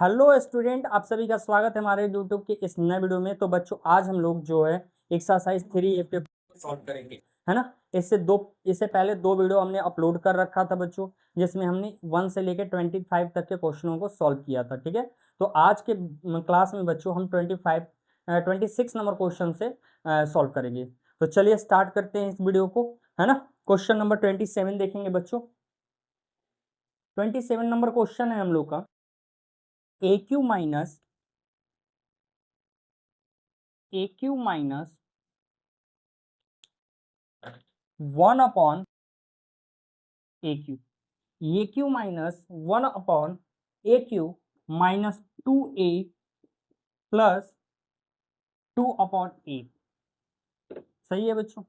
Hello student, आप सभी का स्वागत है हमारे यूट्यूब के इस नए वीडियो में। तो बच्चों, आज हम लोग जो है एक्सरसाइज 3 के सॉल्व करेंगे, है ना। इससे पहले 2 वीडियो हमने अपलोड कर रखा था बच्चों, जिसमें हमने 1 से लेकर 25 तक के क्वेश्चनों को सॉल्व किया था। ठीक है, तो आज के क्लास में बच्चों हम 26 नंबर क्वेश्चन से सॉल्व करेंगे। तो चलिए स्टार्ट करते हैं इस वीडियो को, है ना। क्वेश्चन नंबर 27 देखेंगे बच्चों। 27 नंबर क्वेश्चन है हम लोग का, a cube minus 1 upon a cube, a cube minus 1 upon a cube minus 2a plus 2 upon a. सही है बच्चों।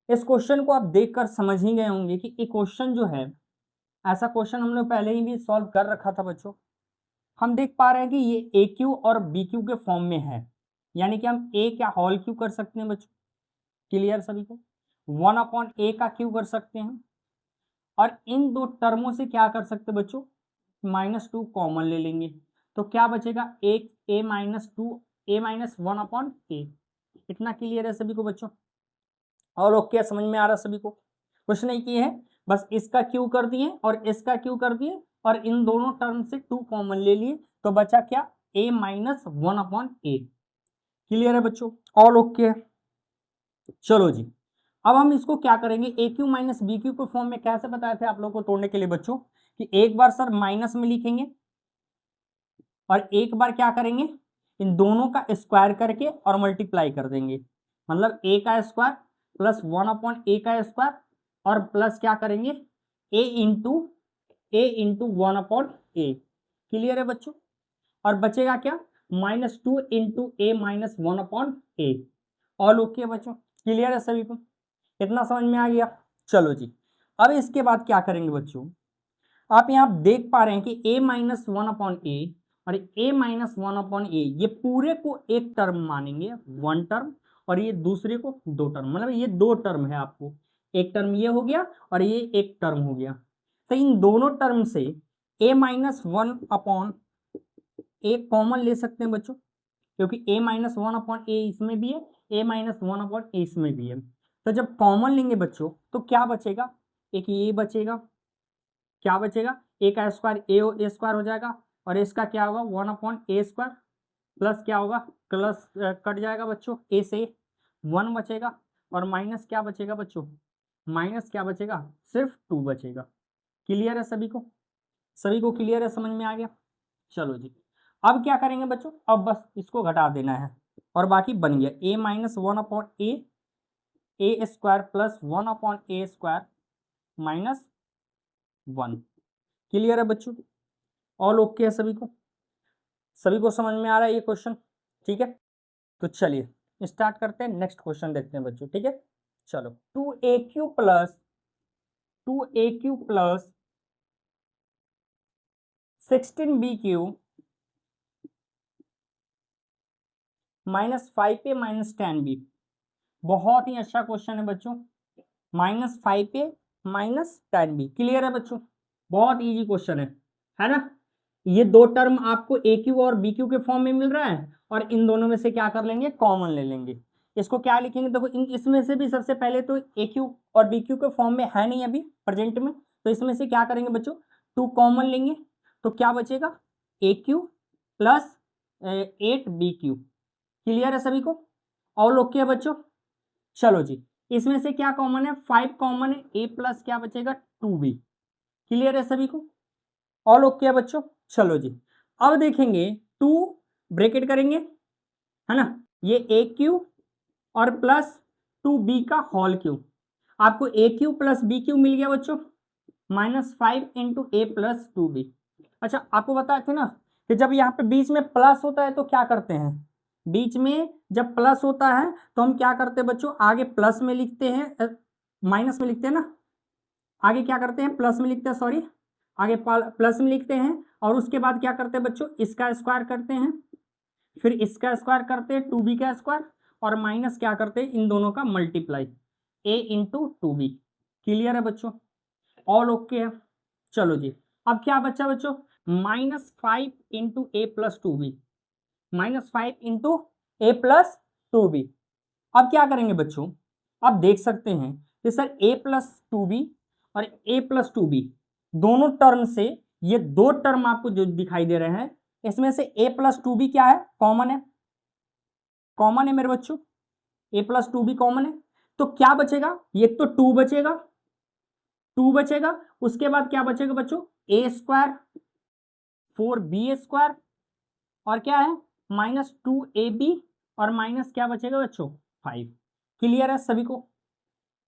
इस क्वेश्चन को आप देखकर समझ ही गए होंगे कि ये क्वेश्चन जो है, ऐसा क्वेश्चन हम लोग पहले ही भी सॉल्व कर रखा था बच्चों। हम देख पा रहे हैं कि ये ए क्यू और बी क्यू के फॉर्म में है, यानी कि हम ए क्या होल क्यू कर सकते हैं बच्चों। क्लियर सभी को। 1 अपॉन ए का क्यू कर सकते हैं, और इन दो टर्मों से क्या कर सकते हैं बच्चों, -2 कॉमन ले लेंगे। तो क्या बचेगा, एक ए माइनस 2 ए माइनस 1 अपॉन ए। इतना क्लियर है सभी को बच्चों, और ओके समझ में आ रहा है सभी को। कुछ नहीं किए हैं, बस इसका क्यू कर दिए और इसका क्यू कर दिए, और इन दोनों टर्म से 2 कॉमन ले लिए, तो बचा क्या, ए माइनस 1 अपॉन ए। क्लियर है बच्चों, ऑल ओके है। चलो जी, अब हम इसको क्या करेंगे, ए क्यू माइनस बी क्यू के फॉर्म में कैसे बताए थे आप लोग को तोड़ने के लिए बच्चों, कि एक बार सर माइनस में लिखेंगे और एक बार क्या करेंगे, इन दोनों का स्क्वायर करके और मल्टीप्लाई कर देंगे। मतलब ए का स्क्वायर प्लस 1 अपॉन ए का स्क्वायर, और प्लस क्या करेंगे, ए इंटू 1 अपॉन ए। क्लियर है बच्चों। और बचेगा क्या, -2 इंटू ए माइनस 1 अपॉन ए। ऑल ओके बच्चों, क्लियर है सभी को, इतना समझ में आ गया। चलो जी, अब इसके बाद क्या करेंगे बच्चों, आप यहाँ देख पा रहे हैं कि a माइनस 1 अपॉन ए और a माइनस 1 अपॉन ए, ये पूरे को एक टर्म मानेंगे, 1 टर्म, और ये दूसरे को 2 टर्म। मतलब ये 2 टर्म है, आपको एक टर्म ये हो गया और ये एक टर्म हो गया। तो इन दोनों टर्म से a minus 1 upon A common ले सकते हैं बच्चों, क्योंकि a माइनस 1 अपॉन ए इसमें भी है, a माइनस 1 अपॉन ए इसमें भी है। तो जब कॉमन लेंगे बच्चों तो क्या बचेगा, एक ये बचेगा, क्या बचेगा, ए का स्क्वायर ए स्क्वायर हो जाएगा, और इसका क्या होगा 1 अपॉन ए स्क्वायर, प्लस क्या होगा, प्लस कट जाएगा बच्चों, ए से 1 बचेगा, और माइनस क्या बचेगा बच्चों, माइनस क्या बचेगा, सिर्फ 2 बचेगा। क्लियर है सभी को, सभी को क्लियर है, समझ में आ गया। चलो जी, अब क्या करेंगे बच्चों, अब बस इसको घटा देना है और बाकी बन गया ए माइनस 1 अपॉन ए स्क्वायर प्लस 1 अपॉन ए स्क्वायर माइनस 1। क्लियर है बच्चों, ऑल ओके है सभी को, सभी को समझ में आ रहा है ये क्वेश्चन। ठीक है, तो चलिए स्टार्ट करते हैं, नेक्स्ट क्वेश्चन देखते हैं बच्चों। ठीक है, चलो, 2a Q plus 16b Q -5a minus 10b। बहुत ही अच्छा क्वेश्चन है बच्चों, -5a माइनस 10b। क्लियर है बच्चों, बहुत इजी क्वेश्चन है ना। ये 2 टर्म आपको ए क्यू और बी क्यू के फॉर्म में मिल रहा है, और इन दोनों में से क्या कर लेंगे, कॉमन ले लेंगे। इसको क्या लिखेंगे, देखो इसमें से भी सबसे पहले तो ए क्यू और बी क्यू के फॉर्म में है नहीं अभी प्रेजेंट में, तो इसमें से क्या करेंगे बच्चों, 2 कॉमन लेंगे, तो क्या बचेगा, a cube plus 8b cube. Clear है सभी को, ऑल ओके है बच्चों। चलो जी, इसमें से क्या कॉमन है, 5 कॉमन है, ए प्लस क्या बचेगा, 2b। क्लियर है सभी को, ऑल ओके है बच्चों। चलो जी, अब देखेंगे 2 ब्रैकेट करेंगे, है ना, ये ए क्यू और प्लस 2b का होल क्यू। आपको ए क्यू प्लस बी क्यू मिल गया बच्चों, -5 इंटू ए प्लस 2b। अच्छा, आपको बताए थे ना कि जब यहाँ पे बीच में प्लस होता है तो क्या करते हैं, बीच में जब प्लस होता है तो हम क्या करते हैं बच्चों, आगे प्लस में लिखते हैं, माइनस में लिखते हैं ना, आगे क्या करते हैं, प्लस में लिखते हैं, सॉरी, आगे प्लस में लिखते हैं, और उसके बाद क्या करते हैं बच्चों, इसका स्क्वायर करते हैं, फिर इसका स्क्वायर करते हैं 2b का स्क्वायर, और माइनस क्या करते हैं, इन दोनों का multiply, a into 2b। Clear है बच्चों, ऑल ओके है। चलो जी, अब क्या बचा बच्चों, -5 इंटू ए प्लस 2b, -5 इंटू ए प्लस 2b। अब क्या करेंगे बच्चों, आप देख सकते हैं कि सर a प्लस 2b और a प्लस 2b दोनों टर्म से, ये दो टर्म आपको जो दिखाई दे रहे हैं, इसमें से a प्लस 2b क्या है, कॉमन है, कॉमन है मेरे बच्चों, a प्लस 2b कॉमन है। तो क्या बचेगा, ये तो 2 बचेगा, 2 बचेगा, उसके बाद क्या बचेगा बच्चों, a स्क्वायर 4b स्क्वायर और क्या है -2ab और माइनस क्या बचेगा बच्चों 5। क्लियर है सभी को,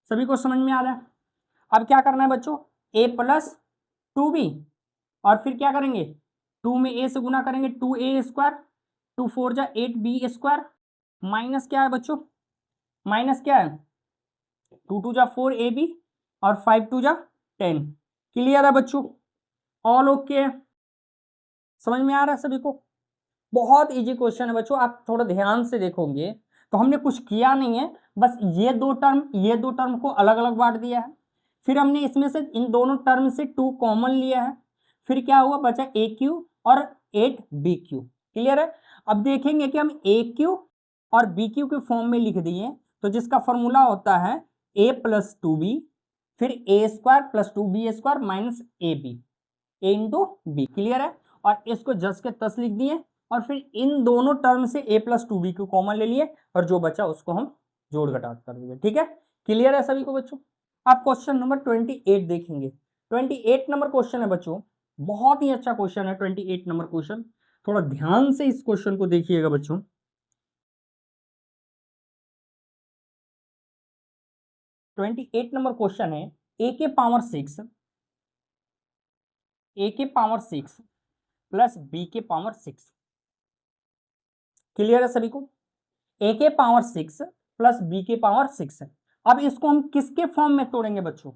सभी को समझ में आ रहा है। अब क्या करना है बच्चों, a प्लस 2b और फिर क्या करेंगे, 2 में a से गुना करेंगे 2a स्क्वायर, 2 4 जा 8b स्क्वायर, माइनस क्या है बच्चों, माइनस क्या है 2 2 जा 4ab और 5 2 जा 10। क्लियर है बच्चों, ऑल ओके, समझ में आ रहा है सभी को। बहुत इजी क्वेश्चन है बच्चों, आप थोड़ा ध्यान से देखोगे तो हमने कुछ किया नहीं है, बस ये दो टर्म को अलग अलग बांट दिया है, फिर हमने इसमें से इन दोनों टर्म से 2 कॉमन लिया है, फिर क्या हुआ बचा ए क्यू और 8bq। क्लियर है। अब देखेंगे कि हम ए क्यू और बी क्यू के फॉर्म में लिख दिए, तो जिसका फॉर्मूला होता है a प्लस 2b फिर a square plus 2b square minus ab, a into b. Clear है। और इसको जस के तस लिख दिए और फिर इन दोनों टर्म से a प्लस 2b को कॉमन ले लिए और जो बचा उसको हम जोड़ घटात कर दिए। ठीक है, क्लियर है सभी को बच्चों। आप क्वेश्चन नंबर 28 देखेंगे, 28 नंबर क्वेश्चन है बच्चों, बहुत ही अच्छा क्वेश्चन है 28 नंबर क्वेश्चन, थोड़ा ध्यान से इस क्वेश्चन को देखिएगा बच्चों। 28 नंबर क्वेश्चन है a के पावर 6 प्लस b के पावर 6। क्लियर है सभी को, a के पावर 6 प्लस b के पावर 6 है। अब इसको हम किसके फॉर्म में तोड़ेंगे बच्चों,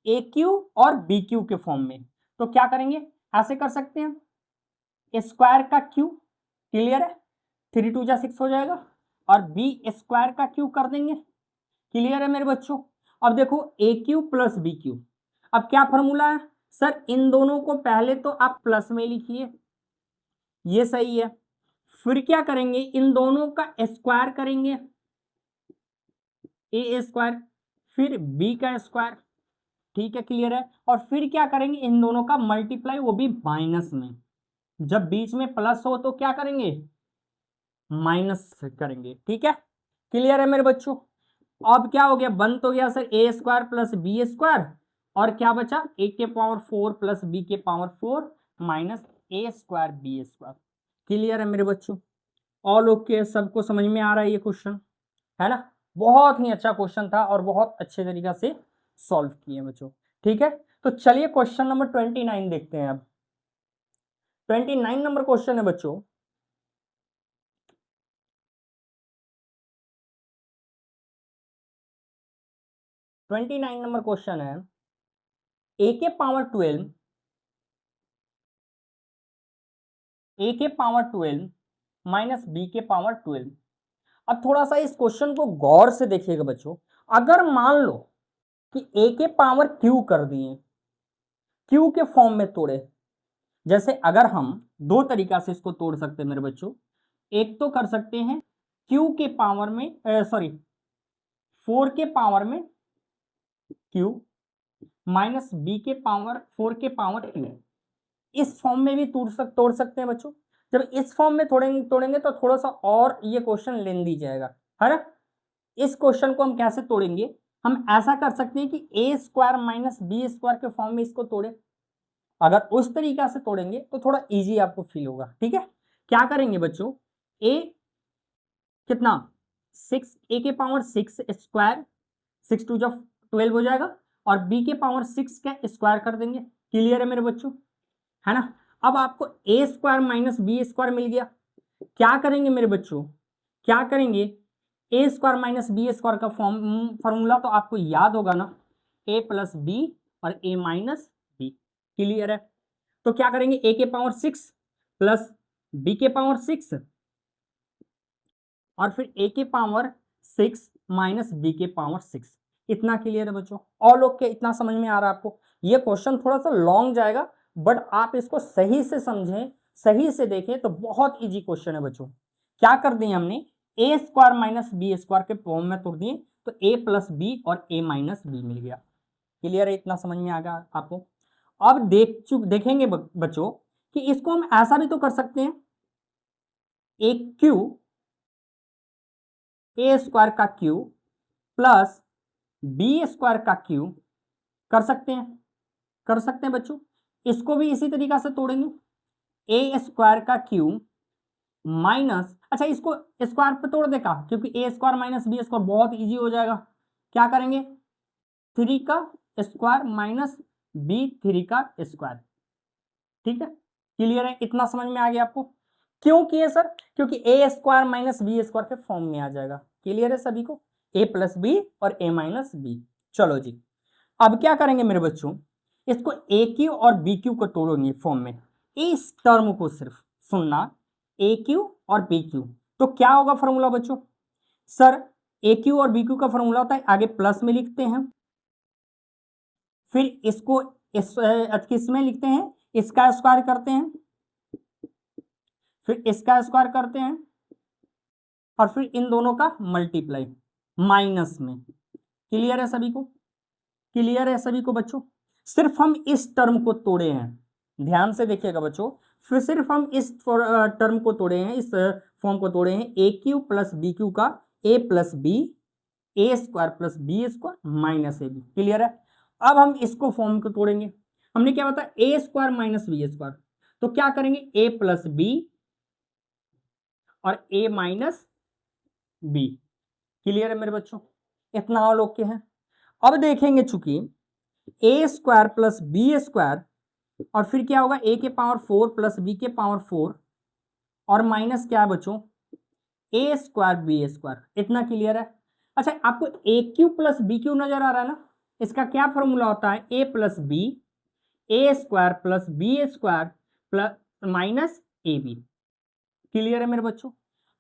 ए क्यू और बी क्यू के फॉर्म में। तो क्या करेंगे, ऐसे कर सकते हैं, स्क्वायर का क्यू, क्लियर है, 3 2 जा 6 हो जाएगा, और बी स्क्वायर का क्यू कर देंगे। क्लियर है मेरे बच्चों। अब देखो a cube plus b Q, अब क्या फॉर्मूला है सर, इन दोनों को पहले तो आप प्लस में लिखिए, ये सही है, फिर क्या करेंगे इन दोनों का स्क्वायर करेंगे, ए स्क्वायर फिर बी का स्क्वायर। ठीक है, क्लियर है। और फिर क्या करेंगे इन दोनों का मल्टीप्लाई, वो भी माइनस में, जब बीच में प्लस हो तो क्या करेंगे माइनस करेंगे। ठीक है, क्लियर है मेरे बच्चों। अब क्या हो गया, बन तो गया सर ए स्क्वायर प्लस बी स्क्वायर, और क्या बचा ए के पावर 4 प्लस बी के पावर 4 माइनस ए स्क्वायर बी स्क्वायर। क्लियर है मेरे बच्चों, ऑल ओके, सबको समझ में आ रहा है ये क्वेश्चन, है ना। बहुत ही अच्छा क्वेश्चन था और बहुत अच्छे तरीका से सॉल्व किए बच्चों। ठीक है, तो चलिए क्वेश्चन नंबर 29 देखते हैं। अब 29 नंबर क्वेश्चन है बच्चों, ट्वेंटी नाइन नंबर क्वेश्चन है ए के पावर 12 माइनस बी के पावर 12। अब थोड़ा सा इस क्वेश्चन को गौर से देखिएगा बच्चों, अगर मान लो कि ए के पावर क्यू कर दिए, क्यू के फॉर्म में तोड़े, जैसे अगर हम दो तरीका से इसको तोड़ सकते हैं मेरे बच्चों, एक तो कर सकते हैं क्यू के पावर में सॉरी 4 के पावर में क्यू माइनस बी के पावर 4 के पावर क्यू, इस फॉर्म में भी तोड़ सकते हैं बच्चों। जब इस फॉर्म में तोड़ेंगे तो थोड़ा सा और ये क्वेश्चन लेंदी जाएगा, है ना। इस क्वेश्चन को हम कैसे तोड़ेंगे, हम ऐसा कर सकते हैं कि ए स्क्वायर माइनस बी स्क्वायर के फॉर्म में इसको तोड़े। अगर उस तरीका से तोड़ेंगे तो थोड़ा इजी आपको फील होगा। ठीक है, क्या करेंगे बच्चों, ए कितना 6, ए के पावर 6 स्क्वायर 6 2 जा 12 हो जाएगा, और बी के पावर 6 का स्क्वायर कर देंगे। क्लियर है मेरे बच्चों, है ना। अब आपको ए स्क्वायर माइनस बी स्क्वायर मिल गया, क्या करेंगे मेरे बच्चों, क्या करेंगे, ए स्क्वायर माइनस बी स्क्वायर का फॉर्मूला तो आपको याद होगा ना, ए प्लस बी और ए माइनस बी। क्लियर है, तो क्या करेंगे ए के पावर 6 प्लस बी के पावर 6 और फिर ए के पावर 6 माइनस बी के पावर 6। इतना क्लियर है बच्चों, ऑल ओके, इतना समझ में आ रहा है आपको। ये क्वेश्चन थोड़ा सा लॉन्ग जाएगा बट आप इसको सही से समझें, सही से देखें तो बहुत इजी क्वेश्चन है बच्चों। क्या कर दिए हमने, ए स्क्वायर माइनस बी स्क्वायर के फॉर्म में तोड़ दिए, तो ए प्लस बी और ए माइनस बी मिल गया। क्लियर है, इतना समझ में आ गया आपको। अब देखेंगे बच्चों कि इसको हम ऐसा भी तो कर सकते हैं, ए क्यू, ए स्क्वायर का क्यू प्लस बी स्क्वायर का क्यू कर सकते हैं, कर सकते हैं बच्चों। इसको भी इसी तरीका से तोड़ेंगे, ए स्क्वायर का क्यू माइनस, अच्छा इसको स्क्वायर पे तोड़ दे का, क्योंकि ए स्क्वायर माइनस बी स्क्वायर बहुत इजी हो जाएगा। क्या करेंगे, 3 का स्क्वायर माइनस बी 3 का स्क्वायर। ठीक है, क्लियर है, इतना समझ में आ गया आपको। क्यों किए सर, क्योंकि ए स्क्वायर माइनस बी स्क्वायर के फॉर्म में आ जाएगा। क्लियर है सभी को, ए प्लस बी और ए माइनस बी। चलो जी, अब क्या करेंगे मेरे बच्चों, इसको ए क्यू और बी क्यू को तोड़ेंगे फॉर्म में। इस टर्म को सिर्फ सुनना, ए क्यू और बी क्यू, तो क्या होगा फॉर्मूला बच्चों, सर ए क्यू और बी क्यू का फॉर्मूला होता है, आगे प्लस में लिखते हैं, फिर इसको किस में लिखते हैं, इसका स्क्वायर करते हैं, फिर इसका स्क्वायर करते हैं, और फिर इन दोनों का मल्टीप्लाई माइनस में। क्लियर है सभी को, क्लियर है सभी को बच्चों। सिर्फ हम इस टर्म को तोड़े हैं, ध्यान से देखिएगा बच्चों, फिर सिर्फ हम इस टर्म को तोड़े हैं, इस फॉर्म को तोड़े हैं, a cube plus b cube का a plus b, a square plus b square minus a b. Clear है, अब हम इसको फॉर्म को तोड़ेंगे। हमने क्या बताया, ए स्क्वायर माइनस बी स्क्वायर, तो क्या करेंगे, ए प्लस बी और ए माइनस बी। क्लियर है मेरे बच्चों, इतना ऑल ओके है। अब देखेंगे, चूंकि ए स्क्वायर प्लस बी स्क्वायर और फिर क्या होगा, ए के पावर 4 प्लस बी के पावर 4 और माइनस क्या है बच्चों, ए स्क्वायर बी स्क्वायर। इतना क्लियर है। अच्छा, आपको ए क्यू प्लस बी क्यू नजर आ रहा है ना, इसका क्या फॉर्मूला होता है, a plus b, a square plus b square plus minus a b. Clear है मेरे बच्चों।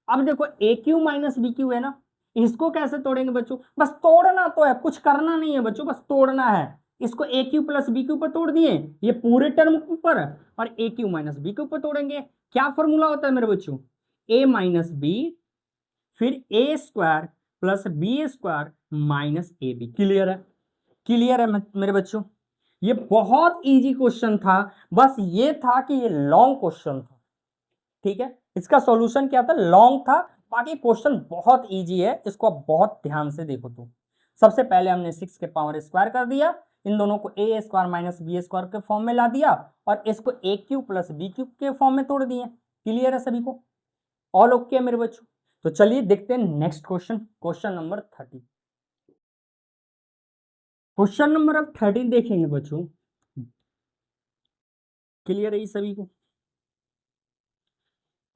अब देखो a cube minus b cube है ना, इसको कैसे तोड़ेंगे बच्चों, बस तोड़ना तो है, कुछ करना नहीं है बच्चों, बस तोड़ना है। इसको ए क्यू प्लस बी क्यू पर तोड़ दिए, ये पूरे टर्म ऊपर, और ए क्यू माइनस बी क्यू पर तोड़ेंगे। क्या फॉर्मूला होता है मेरे बच्चों, ए माइनस बी फिर a square plus b square minus a b. Clear है, क्लियर है मेरे बच्चों। ये बहुत इजी क्वेश्चन था, बस ये था कि ये लॉन्ग क्वेश्चन था। ठीक है, इसका सॉल्यूशन क्या था, लॉन्ग था, बाकी क्वेश्चन बहुत इजी है, इसको आप बहुत ध्यान से देखो। तो सबसे पहले हमने 6 के पावर स्क्वायर कर दिया, इन दोनों को ए स्क्वायर माइनस बी स्क्वायर के फॉर्म में ला दिया, और इसको ए क्यू प्लस बी क्यू के फॉर्म में तोड़ दिए। क्लियर है सभी को, ऑल ओके है मेरे बच्चों। तो चलिए देखते हैं next question, question number 30। Question number अब 13 देखेंगे बच्चों। क्लियर है ये सभी को।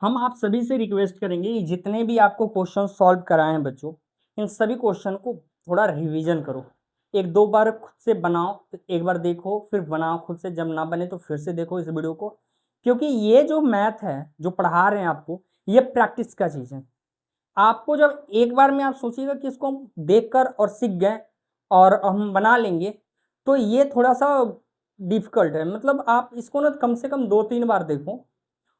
हम आप सभी से रिक्वेस्ट करेंगे, जितने भी आपको क्वेश्चन सॉल्व कराए हैं बच्चों, इन सभी क्वेश्चन को थोड़ा रिवीजन करो, एक दो बार खुद से बनाओ, एक बार देखो फिर बनाओ खुद से, जब ना बने तो फिर से देखो इस वीडियो को, क्योंकि ये जो मैथ है जो पढ़ा रहे हैं आपको, ये प्रैक्टिस का चीज़ है। आपको जब एक बार में आप सोचिएगा कि इसको हम देखकर और सीख गए और हम बना लेंगे, तो ये थोड़ा सा डिफिकल्ट है। मतलब आप इसको ना कम से कम 2-3 बार देखो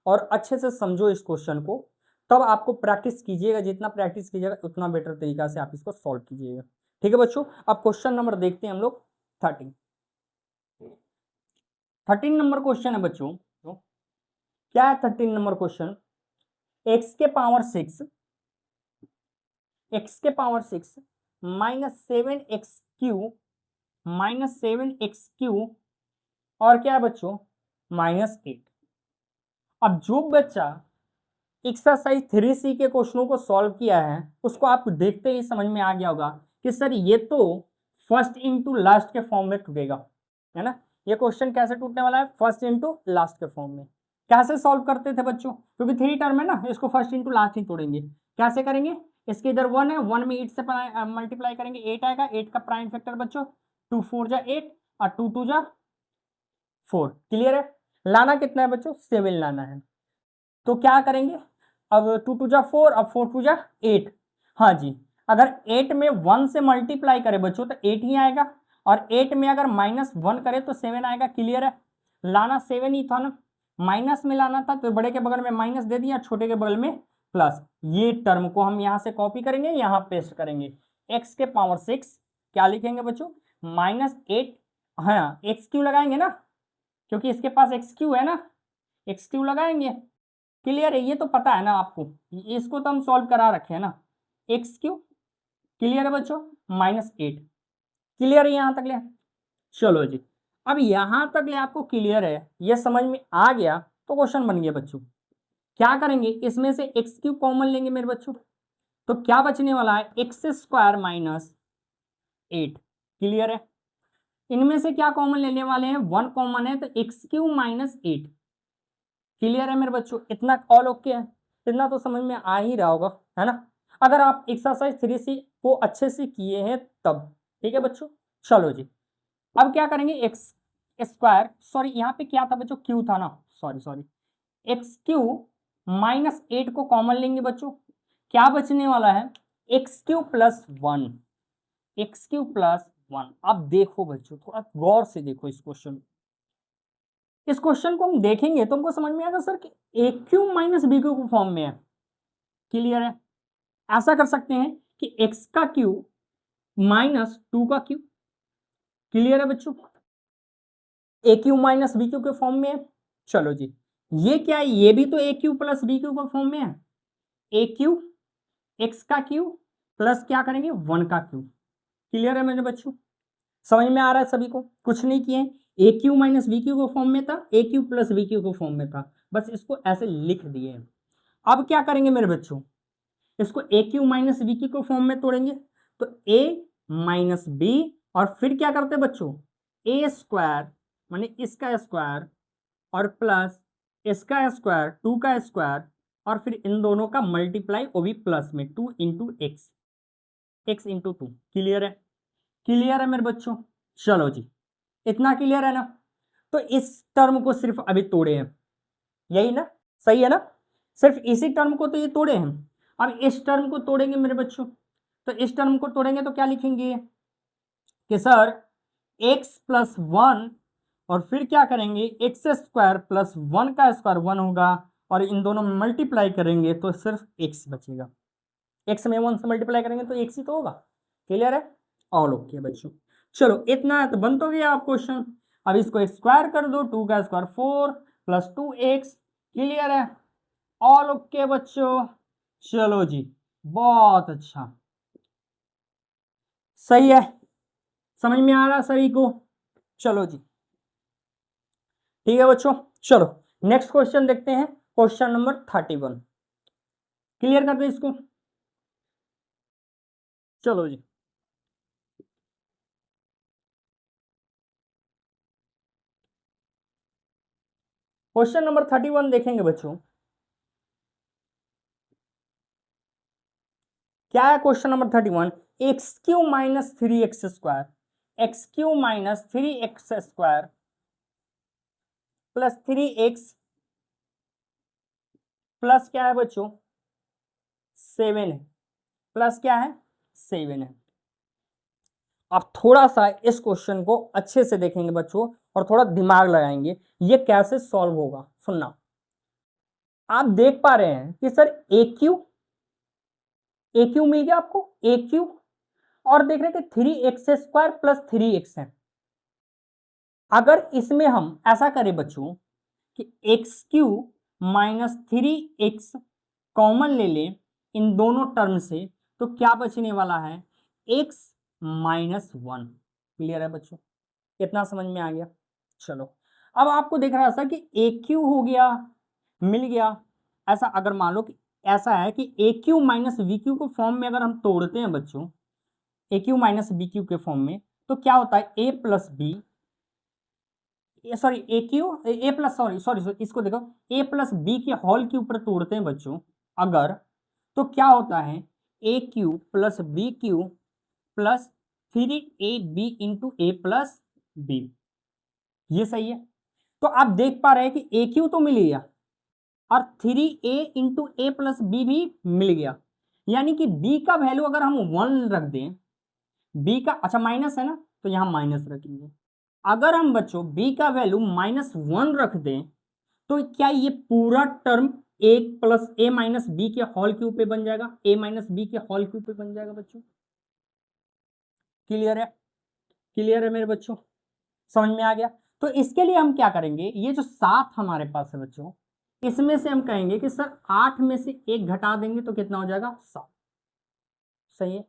और अच्छे से समझो इस क्वेश्चन को, तब आपको प्रैक्टिस कीजिएगा, जितना प्रैक्टिस कीजिएगा उतना बेटर तरीका से आप इसको सॉल्व कीजिएगा। ठीक है बच्चों, अब क्वेश्चन नंबर देखते हैं हम लोग 13 नंबर क्वेश्चन है बच्चों। तो क्या है 13 नंबर क्वेश्चन, एक्स के पावर 6 माइनस 7x क्यू और क्या है बच्चों, -8। अब जो बच्चा एक्सरसाइज 3C के क्वेश्चनों को सॉल्व किया है, उसको आप देखते ही समझ में आ गया होगा कि सर ये तो फर्स्ट इनटू लास्ट के फॉर्म में टूटेगा, है ना। ये क्वेश्चन कैसे टूटने वाला है, फर्स्ट इनटू लास्ट के फॉर्म में। कैसे सॉल्व करते थे बच्चों, क्योंकि 3 टर्म है ना, इसको फर्स्ट इनटू लास्ट ही तोड़ेंगे। कैसे करेंगे, इसके इधर 1 है, 1 में 8 से मल्टीप्लाई करेंगे, 8 आएगा, 8 का प्राइम फैक्टर बच्चों 2 4 जा 8 और 2 2 जा 4। क्लियर है, लाना कितना है बच्चों, 7 लाना है। तो क्या करेंगे, अब 2 2 जा 4, अब 4 2 जा 8। हाँ जी, अगर 8 में 1 से मल्टीप्लाई करें बच्चों तो 8 ही आएगा, और 8 में अगर -1 करें तो 7 आएगा। क्लियर है, लाना 7 ही था ना, माइनस में लाना था तो बड़े के बगल में माइनस दे दिया, छोटे के बगल में प्लस। ये टर्म को हम यहाँ से कॉपी करेंगे, यहाँ पेस्ट करेंगे। x के पावर 6 क्या लिखेंगे बच्चों, -8, हाँ एक्स क्यू लगाएंगे ना, क्योंकि इसके पास एक्स क्यू है ना, एक्स क्यू लगाएंगे। क्लियर है, ये तो पता है ना आपको, इसको तो हम सॉल्व करा रखे हैं ना, एक्स क्यू। क्लियर है बच्चों, -8। क्लियर है यहाँ तक ले, चलो जी। अब यहां तक ले आपको क्लियर है, ये समझ में आ गया तो क्वेश्चन बन गया बच्चों। क्या करेंगे, इसमें से एक्स क्यू कॉमन लेंगे मेरे बच्चों, तो क्या बचने वाला है, x² - 8। क्लियर है, इनमें से क्या कॉमन लेने वाले हैं, 1 कॉमन है तो x³ - 8। क्लियर है मेरे बच्चों, इतना ऑल ओके है, इतना तो समझ में आ ही रहा होगा, है ना, अगर आप एक्सरसाइज 3C को अच्छे से किए हैं तब। ठीक है बच्चों, चलो जी। अब क्या करेंगे, x², सॉरी यहाँ पे क्या था बच्चों, q था ना, सॉरी, x³ - 8 को कॉमन लेंगे बच्चों, क्या बचने वाला है, x³ + 1, x³ + 1। अब देखो बच्चों, थोड़ा गौर से देखो इस क्वेश्चन, इस क्वेश्चन को हम देखेंगे तो हमको समझ में आएगा सर कि AQ - BQ के फॉर्म में है। क्लियर है, ऐसा कर सकते हैं कि x का क्यू माइनस 2 का क्यू। क्लियर है बच्चों, AQ - BQ के फॉर्म में है। चलो जी, ये क्या है, ये भी तो AQ + BQ के फॉर्म में है। AQ x का क्यू प्लस क्या करेंगे, 1 का क्यू। क्लियर है मेरे बच्चों, समझ में आ रहा है सभी को, कुछ नहीं किए, AQ - BQ के फॉर्म में था, AQ + BQ के फॉर्म में था, बस इसको ऐसे लिख दिए। अब क्या करेंगे मेरे बच्चों, इसको AQ - BQ के फॉर्म में तोड़ेंगे, तो A - B और फिर क्या करते हैं बच्चों, A² माने इसका स्क्वायर और प्लस इसका स्क्वायर, 2 का स्क्वायर, और फिर इन दोनों का मल्टीप्लाई, वो भी प्लस में, 2 × x, x × 2। क्लियर है, क्लियर है मेरे बच्चों, चलो जी, इतना क्लियर है ना। तो इस टर्म को सिर्फ अभी तोड़े हैं, यही ना, सही है ना, सिर्फ इसी टर्म को तो ये तोड़े हैं। अब इस टर्म को तोड़ेंगे मेरे बच्चों, तो इस टर्म को तोड़ेंगे तो क्या लिखेंगे कि सर x + 1 और फिर क्या करेंगे, x² + 1 का स्क्वायर 1 होगा, और इन दोनों में मल्टीप्लाई करेंगे तो सिर्फ x बचेगा। x में 1 से मल्टीप्लाई करेंगे तो x ही तो होगा। क्लियर है, ऑल ओके बच्चों, चलो इतना है तो बन तो गया आप क्वेश्चन। अब इसको स्क्वायर कर दो, 2 का स्क्वायर 4 + 2x। क्लियर है, ऑल ओके बच्चों, चलो जी, बहुत अच्छा, सही है, समझ में आ रहा सभी को, चलो जी, ठीक है बच्चों। चलो नेक्स्ट क्वेश्चन देखते हैं, क्वेश्चन नंबर 31। क्लियर कर दे इसको, चलो जी। क्वेश्चन नंबर 31 देखेंगे बच्चों, क्या है question number 31, x³ - 3x², x³ - 3x² + 3x plus क्या है बच्चों, 7 है, प्लस क्या है, 7 है। आप थोड़ा सा इस क्वेश्चन को अच्छे से देखेंगे बच्चों और थोड़ा दिमाग लगाएंगे, ये कैसे सॉल्व होगा, सुनना। आप देख पा रहे हैं कि सर AQ मिल गया आपको, AQ, और देख रहे थे 3x² + 3x है। अगर इसमें हम ऐसा करें बच्चों कि x³ - 3x कॉमन ले लें इन दोनों टर्म से, तो क्या बचने वाला है, x - 1। क्लियर है बच्चों, इतना समझ में आ गया। चलो अब आपको देख रहा था कि AQ हो गया, मिल गया। ऐसा अगर मान लो कि ऐसा है कि AQ - BQ को फॉर्म में अगर हम तोड़ते हैं बच्चों, AQ - BQ के फॉर्म में, तो क्या होता है, A + B, sorry AQ A plus, sorry इसको देखो, A + B के होल के ऊपर तोड़ते हैं बच्चों अगर, तो क्या होता है, AQ + BQ + 3AB × A + B। ये सही है, तो आप देख पा रहे हैं कि AQ तो मिल गया और 3A × A + B भी मिल गया, यानी कि B का वैल्यू अगर हम 1 रख दें, B का, अच्छा माइनस है ना, तो यहाँ माइनस रखेंगे, अगर हम बच्चों b का वैल्यू -1 रख दें तो क्या ये पूरा term a plus a minus b के होल क्यूब पे बन जाएगा, a माइनस बी के होल क्यूब पे बन जाएगा बच्चों। क्लियर है? क्लियर है मेरे बच्चों? समझ में आ गया? तो इसके लिए हम क्या करेंगे, ये जो 7 हमारे पास है बच्चों, इसमें से हम कहेंगे कि सर 8 में से 1 घटा देंगे तो कितना हो जाएगा, 7। सही है?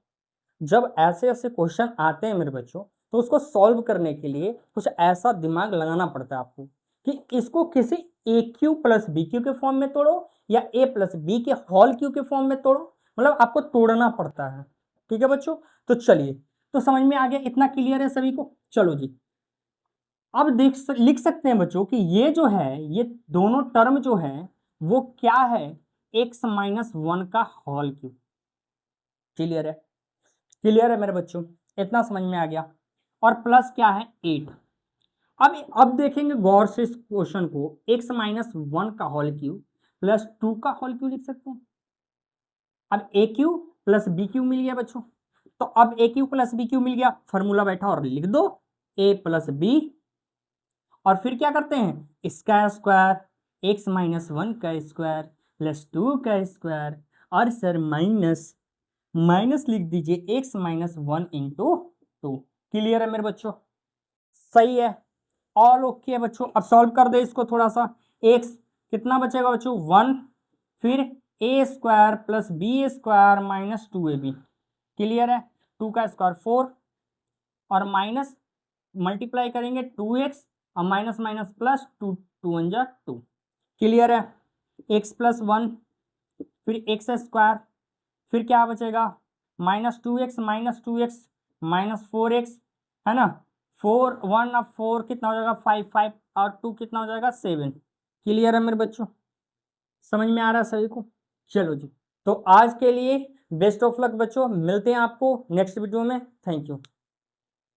जब ऐसे ऐसे क्वेश्चन आते हैं मेरे बच्चों, तो उसको सॉल्व करने के लिए कुछ ऐसा दिमाग लगाना पड़ता है आपको कि इसको किसी ए क्यू प्लस बी क्यू के फॉर्म में तोड़ो या ए प्लस बी के होल क्यू के फॉर्म में तोड़ो, मतलब आपको तोड़ना पड़ता है। ठीक है बच्चों? तो चलिए, तो समझ में आ गया, इतना क्लियर है सभी को? चलो जी, अब लिख सकते हैं बच्चों कि ये जो है, ये दोनों टर्म जो है वो क्या है, x माइनस 1 का होल क्यूब। क्लियर है? क्लियर है मेरे बच्चों? इतना समझ में आ गया। और प्लस क्या है, 8। अब देखेंगे गौर से इस क्वेश्चन को, x माइनस 1 का होल क्यूब प्लस 2 का होल क्यूब लिख सकते हैं। अब ए क्यू प्लस बी क्यू मिल गया बच्चों, तो अब ए क्यू प्लस बी क्यू मिल गया, फॉर्मूला बैठा और लिख दो a प्लस बी, और फिर क्या करते हैं, इसका स्क्वायर एक्स माइनस 1 का स्क्वायर प्लस 2 का स्क्वायर, और सर माइनस माइनस लिख दीजिए एक्स माइनस 1 इंटू 2। क्लियर है मेरे बच्चों? सही है, ऑल ओके है बच्चों। अब सॉल्व कर दे इसको थोड़ा सा, एक्स कितना बचेगा बच्चों, 1, फिर a square plus b square minus 2ab। Clear है? 2 का स्क्वायर 4, और माइनस मल्टीप्लाई करेंगे 2x और माइनस माइनस प्लस 2, 2 1 जा 2। क्लियर है? x प्लस 1, फिर एक्स स्क्वायर, फिर क्या बचेगा, -2x माइनस 4x, है ना, 4 1 अब 4 कितना हो जाएगा, 5 5 और 2 कितना हो जाएगा, 7। क्लियर है मेरे बच्चों? समझ में आ रहा है सभी को? चलो जी, तो आज के लिए बेस्ट ऑफ लक बच्चों, मिलते हैं आपको नेक्स्ट वीडियो में। Thank you.